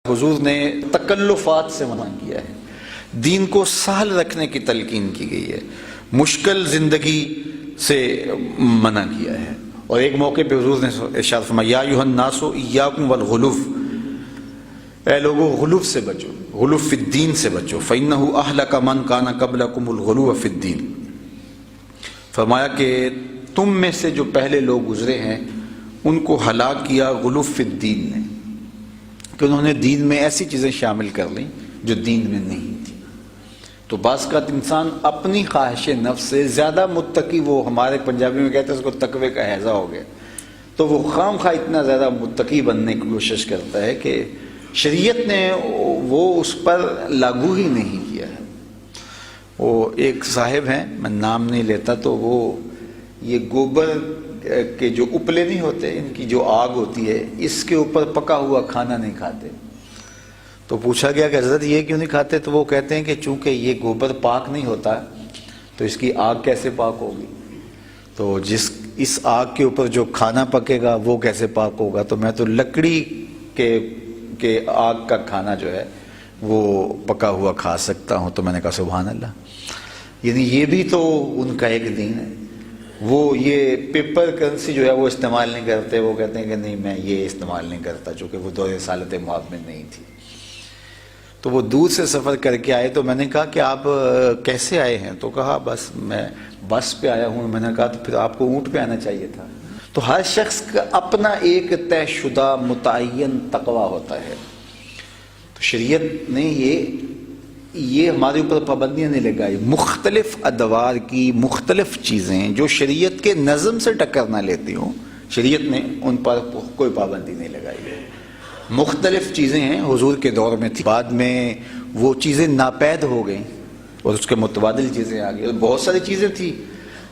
حضور نے تکلفات سے منع کیا ہے، دین کو سہل رکھنے کی تلقین کی گئی ہے، مشکل زندگی سے منع کیا ہے۔ اور ایک موقع پہ حضور نے ارشاد فرمایا یا ایھا الناس ایاکم والغلو، اے لوگوں غلو سے بچو، غلو فی الدین سے بچو، فإنہ اہلک من کان قبلکم الغلو فی الدین۔ فرمایا کہ تم میں سے جو پہلے لوگ گزرے ہیں ان کو ہلاک کیا غلو فی الدین نے، کہ انہوں نے دین میں ایسی چیزیں شامل کر لیں جو دین میں نہیں تھی۔ تو بعض کا انسان اپنی خواہش نفس سے زیادہ متقی، وہ ہمارے پنجابی میں کہتے ہیں اس کو تقوی کا ہیضہ ہو گیا، تو وہ خام خواہ اتنا زیادہ متقی بننے کی کوشش کرتا ہے کہ شریعت نے وہ اس پر لاگو ہی نہیں کیا ہے۔ وہ ایک صاحب ہیں، میں نام نہیں لیتا، تو وہ یہ گوبر کہ جو اپلے نہیں ہوتے، ان کی جو آگ ہوتی ہے اس کے اوپر پکا ہوا کھانا نہیں کھاتے۔ تو پوچھا گیا کہ حضرت یہ کیوں نہیں کھاتے؟ تو وہ کہتے ہیں کہ چونکہ یہ گوبر پاک نہیں ہوتا تو اس کی آگ کیسے پاک ہوگی، تو اس آگ کے اوپر جو کھانا پکے گا وہ کیسے پاک ہوگا، تو میں تو لکڑی کے آگ کا کھانا جو ہے وہ پکا ہوا کھا سکتا ہوں۔ تو میں نے کہا سبحان اللہ، یعنی یہ بھی تو ان کا ایک دین ہے۔ وہ یہ پیپر کرنسی جو ہے وہ استعمال نہیں کرتے، وہ کہتے ہیں کہ نہیں میں یہ استعمال نہیں کرتا، چونکہ وہ دور رسالت مآب میں نہیں تھی۔ تو وہ دور سے سفر کر کے آئے، تو میں نے کہا کہ آپ کیسے آئے ہیں؟ تو کہا بس میں بس پہ آیا ہوں۔ میں نے کہا تو پھر آپ کو اونٹ پہ آنا چاہیے تھا۔ تو ہر شخص کا اپنا ایک طے شدہ متعین تقویٰ ہوتا ہے۔ تو شریعت نے یہ ہمارے اوپر پابندیاں نہیں لگائی، مختلف ادوار کی مختلف چیزیں جو شریعت کے نظم سے ٹکر نہ لیتی ہوں، شریعت نے ان پر کوئی پابندی نہیں لگائی ہے۔ مختلف چیزیں ہیں، حضور کے دور میں تھی، بعد میں وہ چیزیں ناپید ہو گئیں اور اس کے متبادل چیزیں آ گئی، اور بہت ساری چیزیں تھیں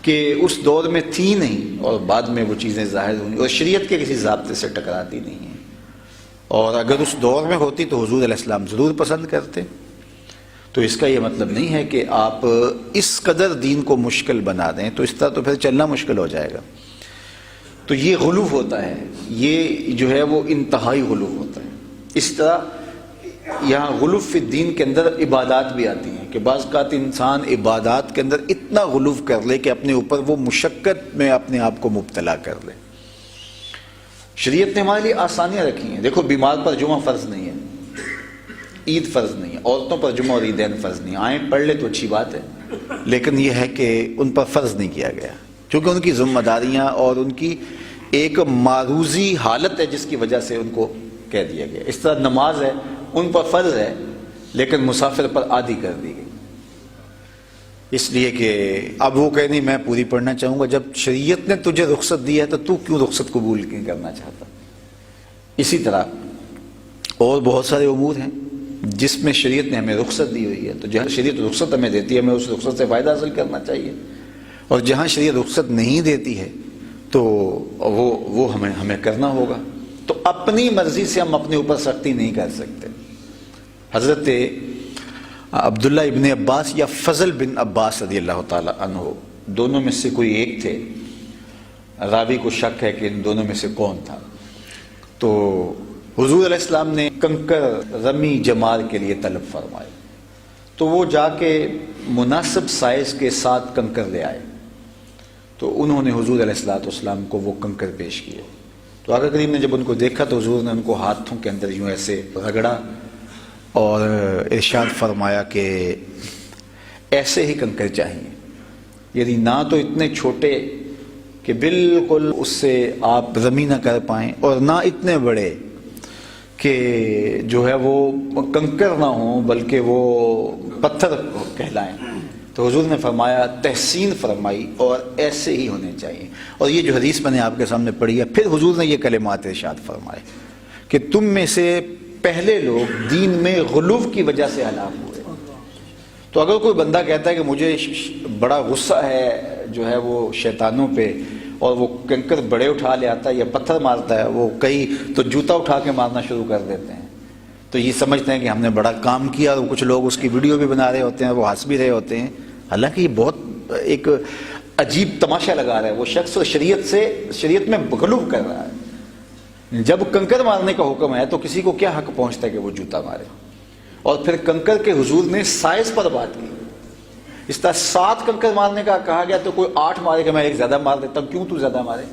کہ اس دور میں تھی نہیں اور بعد میں وہ چیزیں ظاہر ہوئیں اور شریعت کے کسی ضابطے سے ٹکراتی نہیں ہیں، اور اگر اس دور میں ہوتی تو حضور علیہ السلام ضرور پسند کرتے۔ تو اس کا یہ مطلب نہیں ہے کہ آپ اس قدر دین کو مشکل بنا دیں، تو اس طرح تو پھر چلنا مشکل ہو جائے گا۔ تو یہ غلو ہوتا ہے، یہ جو ہے وہ انتہائی غلو ہوتا ہے۔ اس طرح یہاں غلو فی الدین کے اندر عبادات بھی آتی ہیں کہ بعض اوقات انسان عبادات کے اندر اتنا غلو کر لے کہ اپنے اوپر وہ مشقت میں اپنے آپ کو مبتلا کر لے۔ شریعت نے ہمارے لیے آسانیاں رکھی ہیں۔ دیکھو بیمار پر جمعہ فرض نہیں ہے، عید فرض نہیں ہے، عورتوں پر جمعہ اور عیدین فرض نہیں، آئیں پڑھ لے تو اچھی بات ہے، لیکن یہ ہے کہ ان پر فرض نہیں کیا گیا، چونکہ ان کی ذمہ داریاں اور ان کی ایک معروضی حالت ہے جس کی وجہ سے ان کو کہہ دیا گیا۔ اس طرح نماز ہے، ان پر فرض ہے لیکن مسافر پر عادی کر دی گئی، اس لیے کہ اب وہ کہہ نہیں میں پوری پڑھنا چاہوں گا۔ جب شریعت نے تجھے رخصت دی ہے تو کیوں رخصت قبول نہیں کرنا چاہتا؟ اسی طرح اور بہت سارے امور ہیں جس میں شریعت نے ہمیں رخصت دی ہوئی ہے، تو جہاں شریعت رخصت ہمیں دیتی ہے ہمیں اس رخصت سے فائدہ حاصل کرنا چاہیے، اور جہاں شریعت رخصت نہیں دیتی ہے تو وہ ہمیں کرنا ہوگا۔ تو اپنی مرضی سے ہم اپنے اوپر سختی نہیں کر سکتے۔ حضرت عبداللہ ابن عباس یا فضل بن عباس رضی اللہ تعالی عنہ، دونوں میں سے کوئی ایک تھے، راوی کو شک ہے کہ ان دونوں میں سے کون تھا۔ تو حضور علیہ السلام نے کنکر رمی جمار کے لیے طلب فرمائے، تو وہ جا کے مناسب سائز کے ساتھ کنکر لے آئے، تو انہوں نے حضور علیہ السلام کو وہ کنکر پیش کیے۔ تو آقا کریم نے جب ان کو دیکھا تو حضور نے ان کو ہاتھوں کے اندر یوں ایسے رگڑا اور ارشاد فرمایا کہ ایسے ہی کنکر چاہیے، یعنی نہ تو اتنے چھوٹے کہ بالکل اس سے آپ رمی نہ کر پائیں، اور نہ اتنے بڑے کہ جو ہے وہ کنکر نہ ہوں بلکہ وہ پتھر کہلائیں۔ تو حضور نے فرمایا تحسین فرمائی اور ایسے ہی ہونے چاہیے۔ اور یہ جو حدیث میں نے آپ کے سامنے پڑھی ہے، پھر حضور نے یہ کلمات ارشاد فرمائے کہ تم میں سے پہلے لوگ دین میں غلو کی وجہ سے ہلاک ہوئے۔ تو اگر کوئی بندہ کہتا ہے کہ مجھے بڑا غصہ ہے جو ہے وہ شیطانوں پہ، اور وہ کنکر بڑے اٹھا لے آتا ہے یا پتھر مارتا ہے، وہ کئی تو جوتا اٹھا کے مارنا شروع کر دیتے ہیں، تو یہ سمجھتے ہیں کہ ہم نے بڑا کام کیا، اور کچھ لوگ اس کی ویڈیو بھی بنا رہے ہوتے ہیں، وہ ہنس بھی رہے ہوتے ہیں، حالانکہ یہ بہت ایک عجیب تماشا لگا رہا ہے وہ شخص، شریعت میں غلو کر رہا ہے۔ جب کنکر مارنے کا حکم ہے تو کسی کو کیا حق پہنچتا ہے کہ وہ جوتا مارے؟ اور پھر کنکر کے حضور نے سائز پر بات کی. اس طرح 7 کنکر مارنے کا کہا گیا تو کوئی 8 مارے کہ میں ایک زیادہ مار دیتا ہوں. کیوں تو زیادہ مارے؟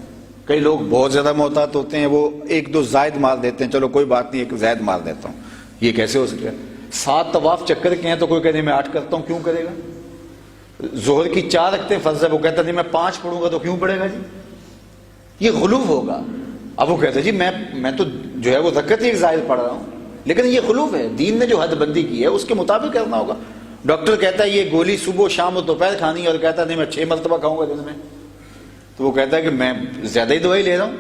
کئی لوگ بہت زیادہ محتاط ہوتے ہیں, وہ 1-2 زائد مار دیتے ہیں, چلو کوئی بات نہیں, ایک زائد مار دیتا ہوں. یہ کیسے ہو سکے؟ 7 طواف چکر کے ہیں تو کوئی کہتے ہیں میں 8 کرتا ہوں, کیوں کرے گا؟ ظہر کی 4 رکعتیں فرض ہے, وہ کہتا نہیں میں 5 پڑھوں گا تو کیوں پڑھے گا جی؟ یہ غلو ہوگا. اب وہ کہتے ہیں جی میں تو جو ہے وہ رکعت ہی ایک زائد پڑھ رہا ہوں, لیکن یہ غلو ہے. دین نے جو حد بندی کی ہے اس کے مطابق کرنا ہوگا. ڈاکٹر کہتا ہے یہ گولی صبح شام اور دوپہر کھانی ہے, اور کہتا ہے نہیں میں 6 مرتبہ کھاؤں گا دن میں, تو وہ کہتا ہے کہ میں زیادہ ہی دوائی لے رہا ہوں.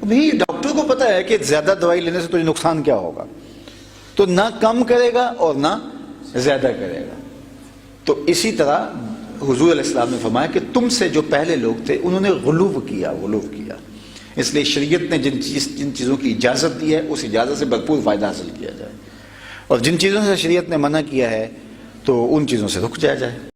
نہیں, ڈاکٹر کو پتا ہے کہ زیادہ دوائی لینے سے تجھے نقصان کیا ہوگا, تو نہ کم کرے گا اور نہ زیادہ کرے گا. تو اسی طرح حضور علیہ السلام نے فرمایا کہ تم سے جو پہلے لوگ تھے انہوں نے غلو کیا. اس لیے شریعت نے جن چیزوں کی اجازت دی ہے اس اجازت سے بھرپور فائدہ حاصل کیا جائے, اور جن چیزوں سے شریعت نے منع کیا ہے تو ان چیزوں سے رک جایا جائے.